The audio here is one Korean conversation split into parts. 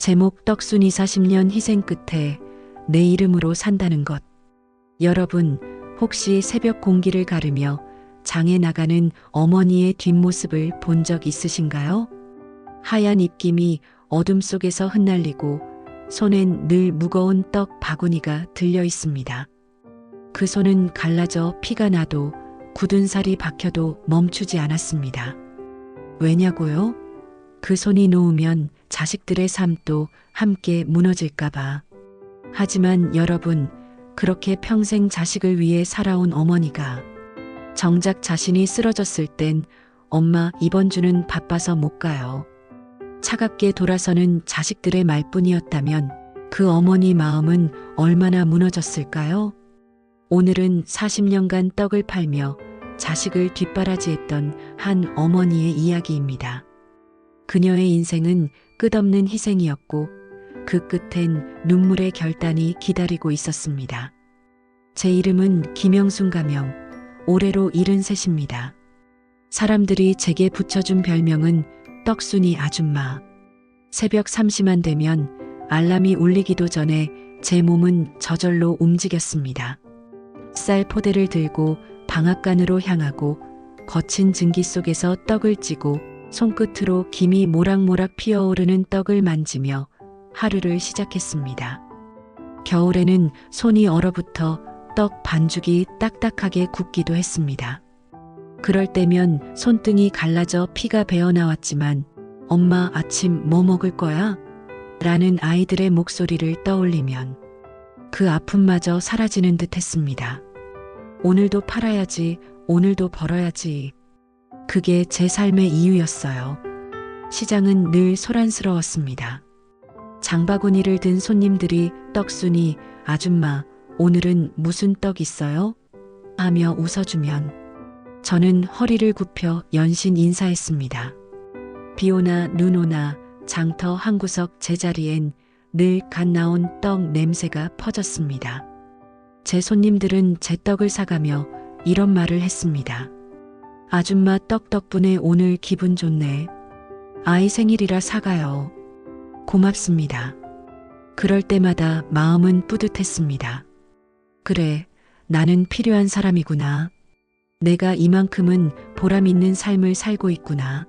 제목 떡순이 40년 희생 끝에 내 이름으로 산다는 것. 여러분, 혹시 새벽 공기를 가르며 장에 나가는 어머니의 뒷모습을 본 적 있으신가요? 하얀 입김이 어둠 속에서 흩날리고 손엔 늘 무거운 떡 바구니가 들려 있습니다. 그 손은 갈라져 피가 나도 굳은 살이 박혀도 멈추지 않았습니다. 왜냐고요? 그 손이 놓으면 자식들의 삶도 함께 무너질까봐. 하지만 여러분, 그렇게 평생 자식을 위해 살아온 어머니가 정작 자신이 쓰러졌을 땐 엄마 이번 주는 바빠서 못 가요. 차갑게 돌아서는 자식들의 말뿐이었다면 그 어머니 마음은 얼마나 무너졌을까요? 오늘은 40년간 떡을 팔며 자식을 뒷바라지했던 한 어머니의 이야기입니다. 그녀의 인생은 끝없는 희생이었고 그 끝엔 눈물의 결단이 기다리고 있었습니다. 제 이름은 김영순 가명, 올해로 73입니다. 사람들이 제게 붙여준 별명은 떡순이 아줌마. 새벽 3시만 되면 알람이 울리기도 전에 제 몸은 저절로 움직였습니다. 쌀 포대를 들고 방앗간으로 향하고 거친 증기 속에서 떡을 찌고 손끝으로 김이 모락모락 피어오르는 떡을 만지며 하루를 시작했습니다. 겨울에는 손이 얼어붙어 떡 반죽이 딱딱하게 굳기도 했습니다. 그럴 때면 손등이 갈라져 피가 배어나왔지만 엄마 아침 뭐 먹을 거야? 라는 아이들의 목소리를 떠올리면 그 아픔마저 사라지는 듯 했습니다. 오늘도 팔아야지, 오늘도 벌어야지. 그게 제 삶의 이유였어요. 시장은 늘 소란스러웠습니다. 장바구니를 든 손님들이 떡순이 아줌마 오늘은 무슨 떡 있어요? 하며 웃어주면 저는 허리를 굽혀 연신 인사했습니다. 비 오나 눈 오나 장터 한 구석 제자리엔 늘 갓 나온 떡 냄새가 퍼졌습니다. 제 손님들은 제 떡을 사가며 이런 말을 했습니다. 아줌마 떡 덕분에 오늘 기분 좋네. 아이 생일이라 사가요. 고맙습니다. 그럴 때마다 마음은 뿌듯했습니다. 그래, 나는 필요한 사람이구나. 내가 이만큼은 보람 있는 삶을 살고 있구나.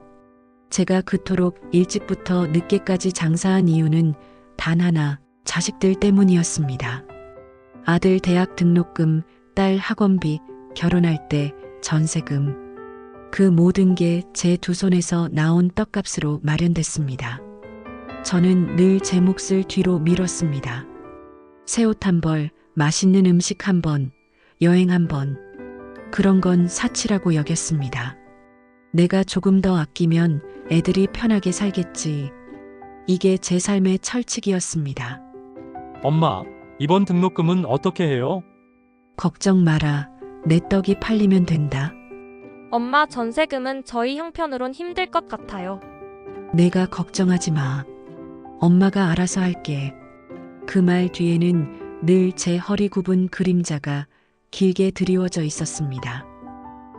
제가 그토록 일찍부터 늦게까지 장사한 이유는 단 하나, 자식들 때문이었습니다. 아들 대학 등록금, 딸 학원비, 결혼할 때 전세금. 그 모든 게 제 두 손에서 나온 떡값으로 마련됐습니다. 저는 늘 제 몫을 뒤로 미뤘습니다. 새 옷 한 벌, 맛있는 음식 한 번, 여행 한 번. 그런 건 사치라고 여겼습니다. 내가 조금 더 아끼면 애들이 편하게 살겠지. 이게 제 삶의 철칙이었습니다. 엄마, 이번 등록금은 어떻게 해요? 걱정 마라. 내 떡이 팔리면 된다. 엄마 전세금은 저희 형편으론 힘들 것 같아요. 내가 걱정하지 마. 엄마가 알아서 할게. 그 말 뒤에는 늘 제 허리 굽은 그림자가 길게 드리워져 있었습니다.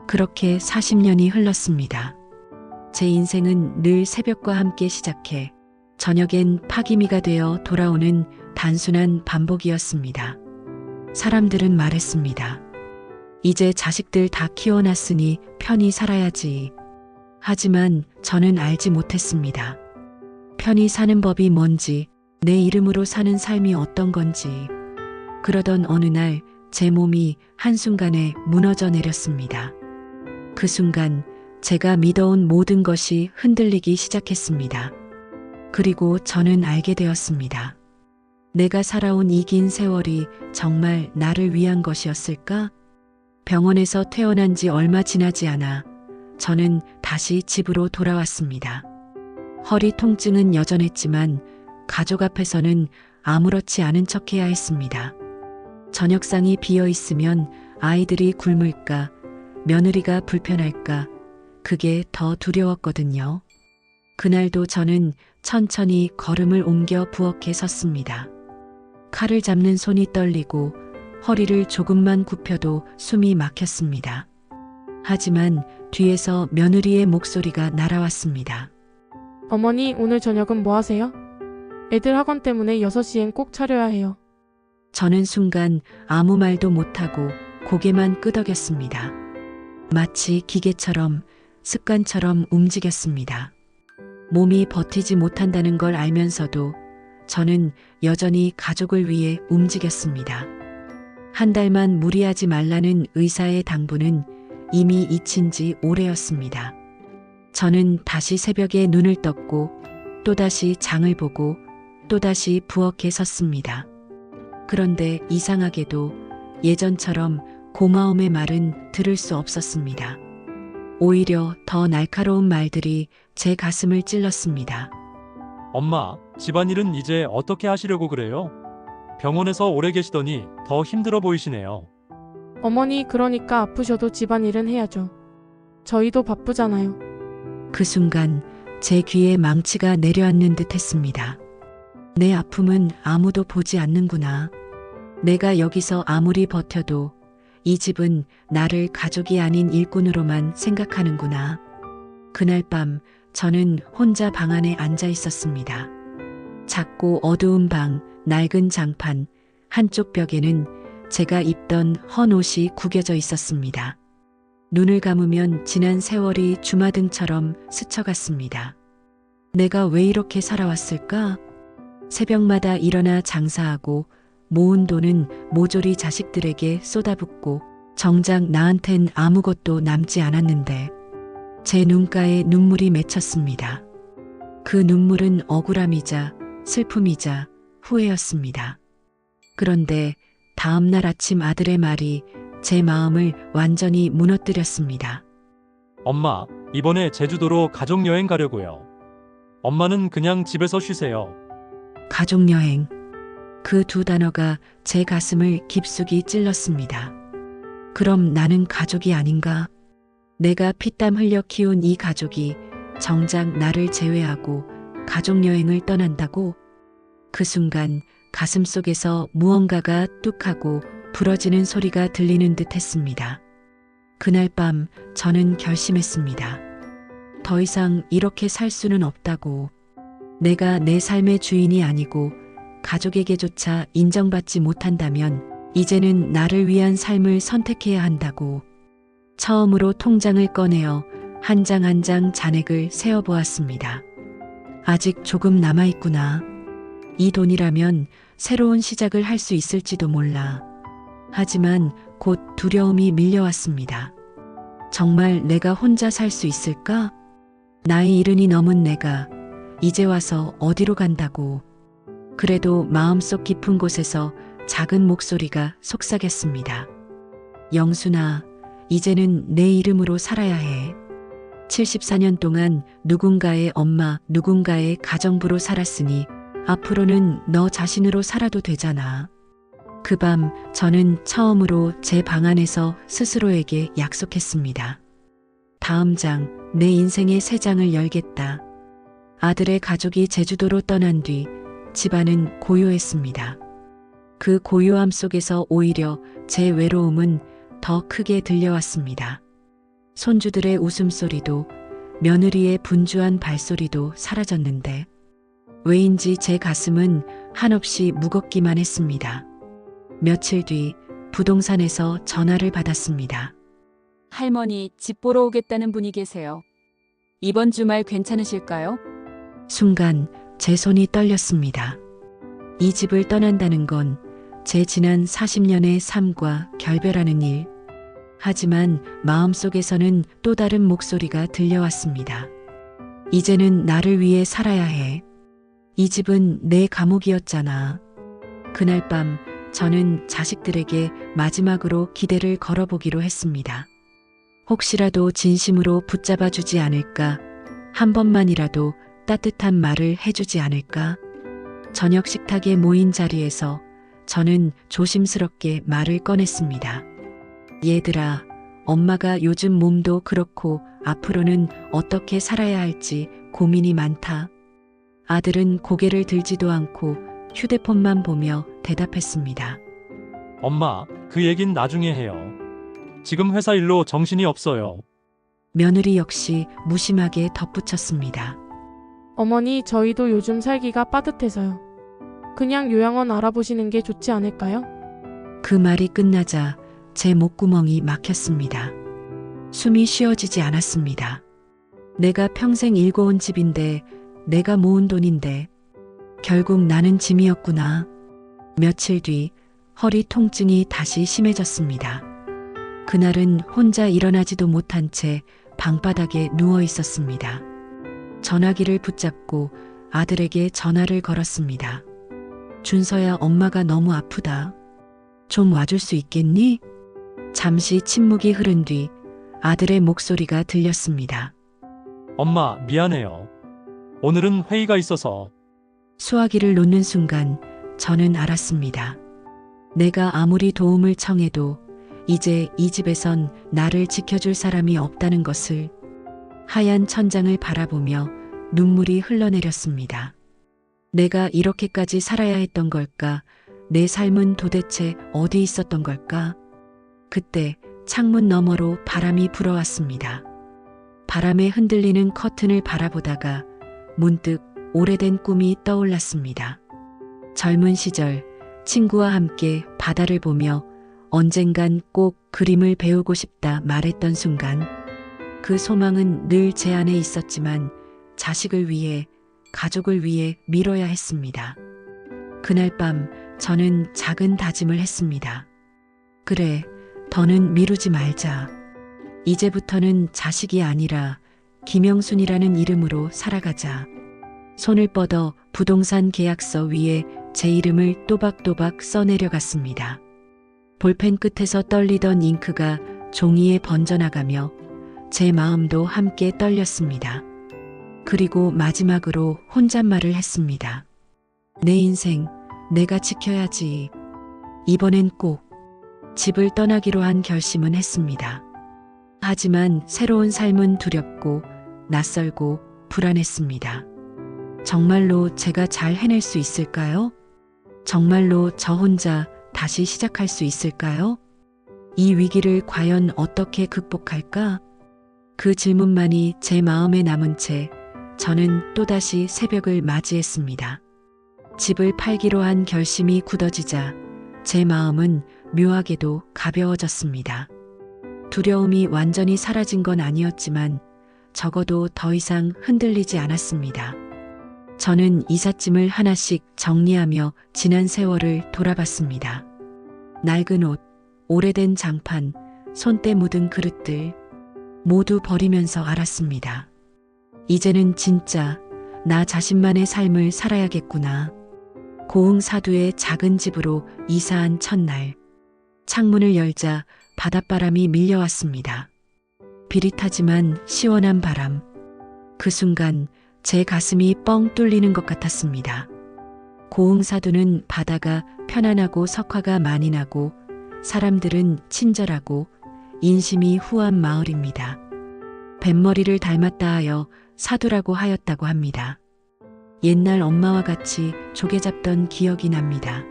그렇게 40년이 흘렀습니다. 제 인생은 늘 새벽과 함께 시작해 저녁엔 파기미가 되어 돌아오는 단순한 반복이었습니다. 사람들은 말했습니다. 이제 자식들 다 키워놨으니 편히 살아야지. 하지만 저는 알지 못했습니다. 편히 사는 법이 뭔지, 내 이름으로 사는 삶이 어떤 건지. 그러던 어느 날 제 몸이 한순간에 무너져 내렸습니다. 그 순간 제가 믿어온 모든 것이 흔들리기 시작했습니다. 그리고 저는 알게 되었습니다. 내가 살아온 이 긴 세월이 정말 나를 위한 것이었을까? 병원에서 퇴원한 지 얼마 지나지 않아 저는 다시 집으로 돌아왔습니다. 허리 통증은 여전했지만 가족 앞에서는 아무렇지 않은 척해야 했습니다. 저녁상이 비어 있으면 아이들이 굶을까, 며느리가 불편할까, 그게 더 두려웠거든요. 그날도 저는 천천히 걸음을 옮겨 부엌에 섰습니다. 칼을 잡는 손이 떨리고 허리를 조금만 굽혀도 숨이 막혔습니다. 하지만 뒤에서 며느리의 목소리가 날아왔습니다. 어머니, 오늘 저녁은 뭐 하세요? 애들 학원 때문에 6시엔 꼭 차려야 해요. 저는 순간 아무 말도 못하고 고개만 끄덕였습니다. 마치 기계처럼 습관처럼 움직였습니다. 몸이 버티지 못한다는 걸 알면서도 저는 여전히 가족을 위해 움직였습니다. 한 달만 무리하지 말라는 의사의 당부는 이미 잊힌 지 오래였습니다. 저는 다시 새벽에 눈을 떴고 또다시 장을 보고 또다시 부엌에 섰습니다. 그런데 이상하게도 예전처럼 고마움의 말은 들을 수 없었습니다. 오히려 더 날카로운 말들이 제 가슴을 찔렀습니다. 엄마, 집안일은 이제 어떻게 하시려고 그래요? 병원에서 오래 계시더니 더 힘들어 보이시네요. 어머니, 그러니까 아프셔도 집안일은 해야죠. 저희도 바쁘잖아요. 그 순간 제 귀에 망치가 내려앉는 듯 했습니다. 내 아픔은 아무도 보지 않는구나. 내가 여기서 아무리 버텨도 이 집은 나를 가족이 아닌 일꾼으로만 생각하는구나. 그날 밤 저는 혼자 방 안에 앉아 있었습니다. 작고 어두운 방, 낡은 장판, 한쪽 벽에는 제가 입던 헌 옷이 구겨져 있었습니다. 눈을 감으면 지난 세월이 주마등처럼 스쳐갔습니다. 내가 왜 이렇게 살아왔을까? 새벽마다 일어나 장사하고 모은 돈은 모조리 자식들에게 쏟아붓고 정작 나한텐 아무것도 남지 않았는데 제 눈가에 눈물이 맺혔습니다. 그 눈물은 억울함이자 슬픔이자 후회였습니다. 그런데 다음 날 아침 아들의 말이 제 마음을 완전히 무너뜨렸습니다. 엄마, 이번에 제주도로 가족여행 가려고요. 엄마는 그냥 집에서 쉬세요. 가족여행. 그 두 단어가 제 가슴을 깊숙이 찔렀습니다. 그럼 나는 가족이 아닌가? 내가 피땀 흘려 키운 이 가족이 정작 나를 제외하고 가족여행을 떠난다고? 그 순간 가슴 속에서 무언가가 뚝하고 부러지는 소리가 들리는 듯 했습니다. 그날 밤 저는 결심했습니다. 더 이상 이렇게 살 수는 없다고. 내가 내 삶의 주인이 아니고 가족에게조차 인정받지 못한다면 이제는 나를 위한 삶을 선택해야 한다고. 처음으로 통장을 꺼내어 한 장 한 장 잔액을 세어보았습니다. 아직 조금 남아있구나. 이 돈이라면 새로운 시작을 할 수 있을지도 몰라. 하지만 곧 두려움이 밀려왔습니다. 정말 내가 혼자 살 수 있을까? 나이 70이 넘은 내가 이제 와서 어디로 간다고. 그래도 마음속 깊은 곳에서 작은 목소리가 속삭였습니다. 영순아, 이제는 내 이름으로 살아야 해. 74년 동안 누군가의 엄마, 누군가의 가정부로 살았으니 앞으로는 너 자신으로 살아도 되잖아. 그 밤 저는 처음으로 제 방 안에서 스스로에게 약속했습니다. 다음 장, 내 인생의 새 장을 열겠다. 아들의 가족이 제주도로 떠난 뒤 집안은 고요했습니다. 그 고요함 속에서 오히려 제 외로움은 더 크게 들려왔습니다. 손주들의 웃음소리도 며느리의 분주한 발소리도 사라졌는데 왜인지 제 가슴은 한없이 무겁기만 했습니다. 며칠 뒤 부동산에서 전화를 받았습니다. 할머니, 집 보러 오겠다는 분이 계세요. 이번 주말 괜찮으실까요? 순간 제 손이 떨렸습니다. 이 집을 떠난다는 건 제 지난 40년의 삶과 결별하는 일. 하지만 마음속에서는 또 다른 목소리가 들려왔습니다. 이제는 나를 위해 살아야 해. 이 집은 내 감옥이었잖아. 그날 밤 저는 자식들에게 마지막으로 기대를 걸어보기로 했습니다. 혹시라도 진심으로 붙잡아 주지 않을까? 한 번만이라도 따뜻한 말을 해주지 않을까? 저녁 식탁에 모인 자리에서 저는 조심스럽게 말을 꺼냈습니다. 얘들아, 엄마가 요즘 몸도 그렇고 앞으로는 어떻게 살아야 할지 고민이 많다. 아들은 고개를 들지도 않고 휴대폰만 보며 대답했습니다. 엄마, 그 얘긴 나중에 해요. 지금 회사 일로 정신이 없어요. 며느리 역시 무심하게 덧붙였습니다. 어머니, 저희도 요즘 살기가 빠듯해서요. 그냥 요양원 알아보시는 게 좋지 않을까요? 그 말이 끝나자 제 목구멍이 막혔습니다. 숨이 쉬어지지 않았습니다. 내가 평생 일궈온 집인데, 내가 모은 돈인데, 결국 나는 짐이었구나. 며칠 뒤 허리 통증이 다시 심해졌습니다. 그날은 혼자 일어나지도 못한 채 방바닥에 누워 있었습니다. 전화기를 붙잡고 아들에게 전화를 걸었습니다. 준서야, 엄마가 너무 아프다. 좀 와줄 수 있겠니? 잠시 침묵이 흐른 뒤 아들의 목소리가 들렸습니다. 엄마, 미안해요. 오늘은 회의가 있어서. 수화기를 놓는 순간 저는 알았습니다. 내가 아무리 도움을 청해도 이제 이 집에선 나를 지켜줄 사람이 없다는 것을. 하얀 천장을 바라보며 눈물이 흘러내렸습니다. 내가 이렇게까지 살아야 했던 걸까? 내 삶은 도대체 어디 있었던 걸까? 그때 창문 너머로 바람이 불어왔습니다. 바람에 흔들리는 커튼을 바라보다가 문득 오래된 꿈이 떠올랐습니다. 젊은 시절 친구와 함께 바다를 보며 언젠간 꼭 그림을 배우고 싶다 말했던 순간, 그 소망은 늘 제 안에 있었지만 자식을 위해, 가족을 위해 미뤄야 했습니다. 그날 밤 저는 작은 다짐을 했습니다. 그래, 더는 미루지 말자. 이제부터는 자식이 아니라 김영순이라는 이름으로 살아가자. 손을 뻗어 부동산 계약서 위에 제 이름을 또박또박 써내려갔습니다. 볼펜 끝에서 떨리던 잉크가 종이에 번져나가며 제 마음도 함께 떨렸습니다. 그리고 마지막으로 혼잣말을 했습니다. 내 인생 내가 지켜야지. 이번엔 꼭 집을 떠나기로 한 결심은 했습니다. 하지만 새로운 삶은 두렵고 낯설고 불안했습니다. 정말로 제가 잘 해낼 수 있을까요? 정말로 저 혼자 다시 시작할 수 있을까요? 이 위기를 과연 어떻게 극복할까? 그 질문만이 제 마음에 남은 채 저는 또다시 새벽을 맞이했습니다. 집을 팔기로 한 결심이 굳어지자 제 마음은 묘하게도 가벼워졌습니다. 두려움이 완전히 사라진 건 아니었지만 적어도 더 이상 흔들리지 않았습니다. 저는 이삿짐을 하나씩 정리하며 지난 세월을 돌아봤습니다. 낡은 옷, 오래된 장판, 손때 묻은 그릇들 모두 버리면서 알았습니다. 이제는 진짜 나 자신만의 삶을 살아야겠구나. 고흥사두의 작은 집으로 이사한 첫날, 창문을 열자 바닷바람이 밀려왔습니다. 비릿하지만 시원한 바람. 그 순간 제 가슴이 뻥 뚫리는 것 같았습니다. 고흥사두는 바다가 편안하고 석화가 많이 나고 사람들은 친절하고 인심이 후한 마을입니다. 뱃머리를 닮았다 하여 사두라고 하였다고 합니다. 옛날 엄마와 같이 조개 잡던 기억이 납니다.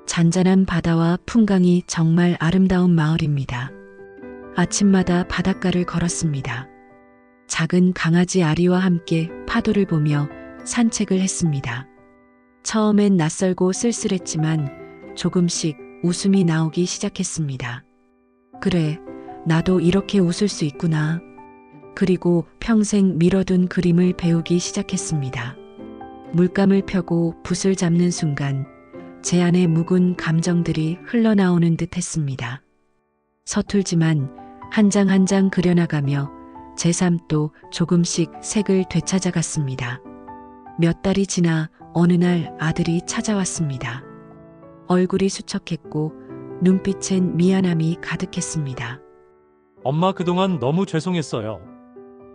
잔잔한 바다와 풍광이 정말 아름다운 마을입니다. 아침마다 바닷가를 걸었습니다. 작은 강아지 아리와 함께 파도를 보며 산책을 했습니다. 처음엔 낯설고 쓸쓸했지만 조금씩 웃음이 나오기 시작했습니다. 그래, 나도 이렇게 웃을 수 있구나. 그리고 평생 미뤄둔 그림을 배우기 시작했습니다. 물감을 펴고 붓을 잡는 순간 제 안에 묵은 감정들이 흘러나오는 듯 했습니다. 서툴지만 한 장 한 장 그려나가며 제 삶도 조금씩 색을 되찾아갔습니다. 몇 달이 지나 어느 날 아들이 찾아왔습니다. 얼굴이 수척했고 눈빛엔 미안함이 가득했습니다. 엄마, 그동안 너무 죄송했어요.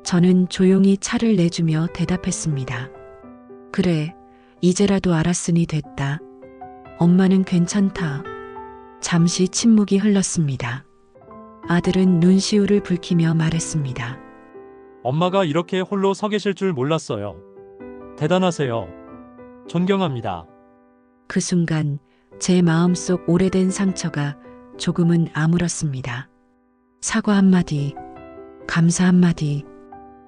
저는 조용히 차를 내주며 대답했습니다. 그래, 이제라도 알았으니 됐다. 엄마는 괜찮다. 잠시 침묵이 흘렀습니다. 아들은 눈시울을 붉히며 말했습니다. 엄마가 이렇게 홀로 서 계실 줄 몰랐어요. 대단하세요. 존경합니다. 그 순간 제 마음속 오래된 상처가 조금은 아물었습니다. 사과 한마디, 감사 한마디,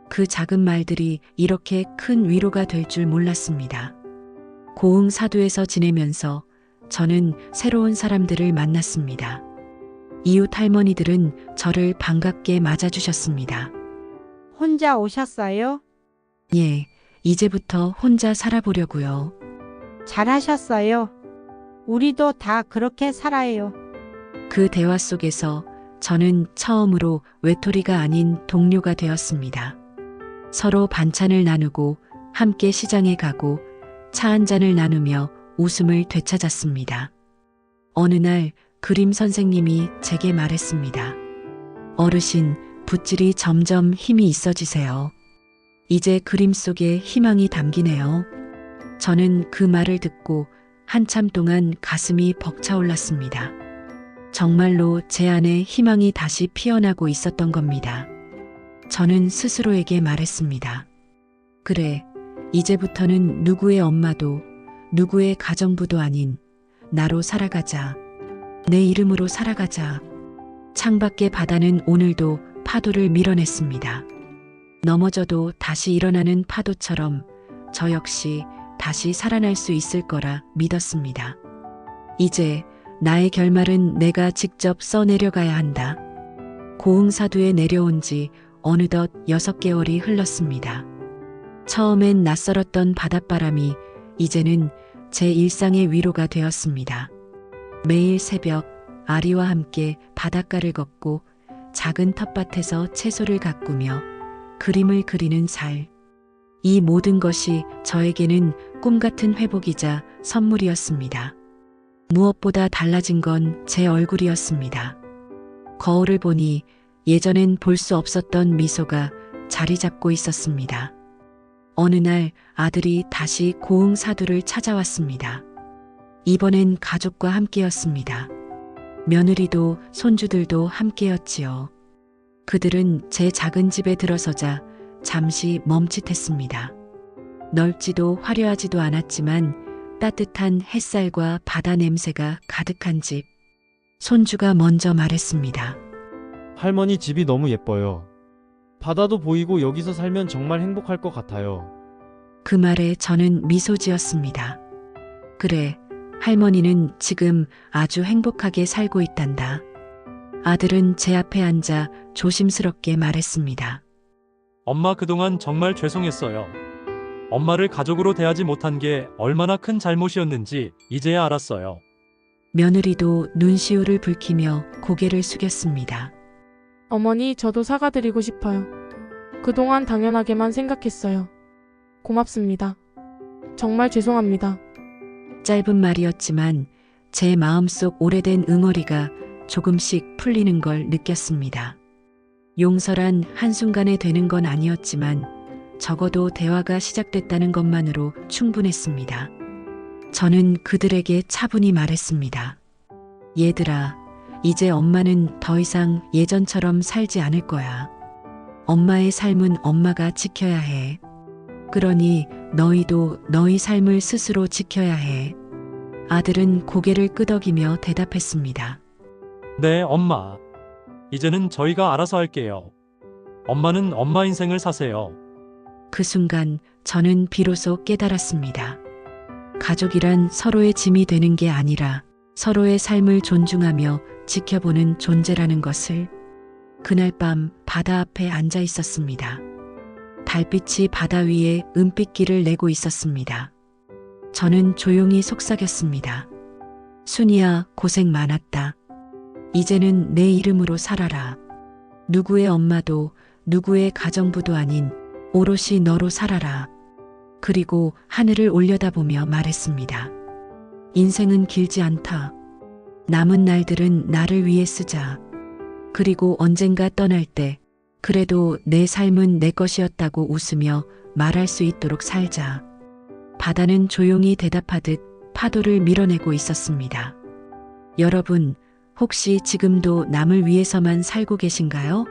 그 작은 말들이 이렇게 큰 위로가 될 줄 몰랐습니다. 고흥 사두에서 지내면서 저는 새로운 사람들을 만났습니다. 이웃 할머니들은 저를 반갑게 맞아주셨습니다. 혼자 오셨어요? 예, 이제부터 혼자 살아보려고요. 잘하셨어요. 우리도 다 그렇게 살아요. 그 대화 속에서 저는 처음으로 외톨이가 아닌 동료가 되었습니다. 서로 반찬을 나누고 함께 시장에 가고 차 한 잔을 나누며 웃음을 되찾았습니다. 어느 날 그림 선생님이 제게 말했습니다. 어르신, 붓질이 점점 힘이 있어지세요. 이제 그림 속에 희망이 담기네요. 저는 그 말을 듣고 한참 동안 가슴이 벅차올랐습니다. 정말로 제 안에 희망이 다시 피어나고 있었던 겁니다. 저는 스스로에게 말했습니다. 그래, 이제부터는 누구의 엄마도 누구의 가정부도 아닌 나로 살아가자. 내 이름으로 살아가자. 창밖의 바다는 오늘도 파도를 밀어냈습니다. 넘어져도 다시 일어나는 파도처럼 저 역시 다시 살아날 수 있을 거라 믿었습니다. 이제 나의 결말은 내가 직접 써내려가야 한다. 고흥사두에 내려온 지 어느덧 6개월이 흘렀습니다. 처음엔 낯설었던 바닷바람이 이제는 제 일상의 위로가 되었습니다. 매일 새벽 아리와 함께 바닷가를 걷고 작은 텃밭에서 채소를 가꾸며 그림을 그리는 살. 이 모든 것이 저에게는 꿈같은 회복이자 선물이었습니다. 무엇보다 달라진 건 제 얼굴이었습니다. 거울을 보니 예전엔 볼 수 없었던 미소가 자리 잡고 있었습니다. 어느 날 아들이 다시 고흥 사두를 찾아왔습니다. 이번엔 가족과 함께였습니다. 며느리도 손주들도 함께였지요. 그들은 제 작은 집에 들어서자 잠시 멈칫했습니다. 넓지도 화려하지도 않았지만 따뜻한 햇살과 바다 냄새가 가득한 집. 손주가 먼저 말했습니다. 할머니 집이 너무 예뻐요. 바다도 보이고 여기서 살면 정말 행복할 것 같아요. 그 말에 저는 미소 지었습니다. 그래, 할머니는 지금 아주 행복하게 살고 있단다. 아들은 제 앞에 앉아 조심스럽게 말했습니다. 엄마 그동안 정말 죄송했어요. 엄마를 가족으로 대하지 못한 게 얼마나 큰 잘못이었는지 이제야 알았어요. 며느리도 눈시울을 붉히며 고개를 숙였습니다. 어머니, 저도 사과드리고 싶어요. 그동안 당연하게만 생각했어요. 고맙습니다. 정말 죄송합니다. 짧은 말이었지만 제 마음속 오래된 응어리가 조금씩 풀리는 걸 느꼈습니다. 용서란 한순간에 되는 건 아니었지만 적어도 대화가 시작됐다는 것만으로 충분했습니다. 저는 그들에게 차분히 말했습니다. 얘들아, 이제 엄마는 더 이상 예전처럼 살지 않을 거야. 엄마의 삶은 엄마가 지켜야 해. 그러니 너희도 너희 삶을 스스로 지켜야 해. 아들은 고개를 끄덕이며 대답했습니다. 네, 엄마. 이제는 저희가 알아서 할게요. 엄마는 엄마 인생을 사세요. 그 순간 저는 비로소 깨달았습니다. 가족이란 서로의 짐이 되는 게 아니라 서로의 삶을 존중하며 지켜보는 존재라는 것을. 그날 밤 바다 앞에 앉아 있었습니다. 달빛이 바다 위에 은빛길을 내고 있었습니다. 저는 조용히 속삭였습니다. 순이야, 고생 많았다. 이제는 내 이름으로 살아라. 누구의 엄마도 누구의 가정부도 아닌 오롯이 너로 살아라. 그리고 하늘을 올려다보며 말했습니다. 인생은 길지 않다. 남은 날들은 나를 위해 쓰자. 그리고 언젠가 떠날 때 그래도 내 삶은 내 것이었다고 웃으며 말할 수 있도록 살자. 바다는 조용히 대답하듯 파도를 밀어내고 있었습니다. 여러분, 혹시 지금도 남을 위해서만 살고 계신가요?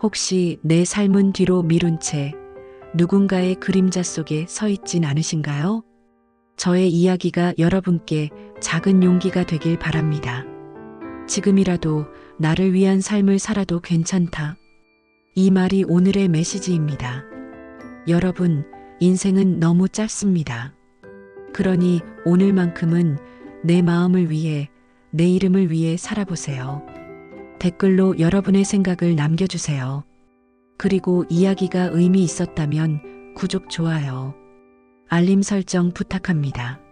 혹시 내 삶은 뒤로 미룬 채 누군가의 그림자 속에 서 있진 않으신가요? 저의 이야기가 여러분께 작은 용기가 되길 바랍니다. 지금이라도 나를 위한 삶을 살아도 괜찮다. 이 말이 오늘의 메시지입니다. 여러분, 인생은 너무 짧습니다. 그러니 오늘만큼은 내 마음을 위해, 내 이름을 위해 살아보세요. 댓글로 여러분의 생각을 남겨주세요. 그리고 이야기가 의미 있었다면 구독, 좋아요, 알림 설정 부탁합니다.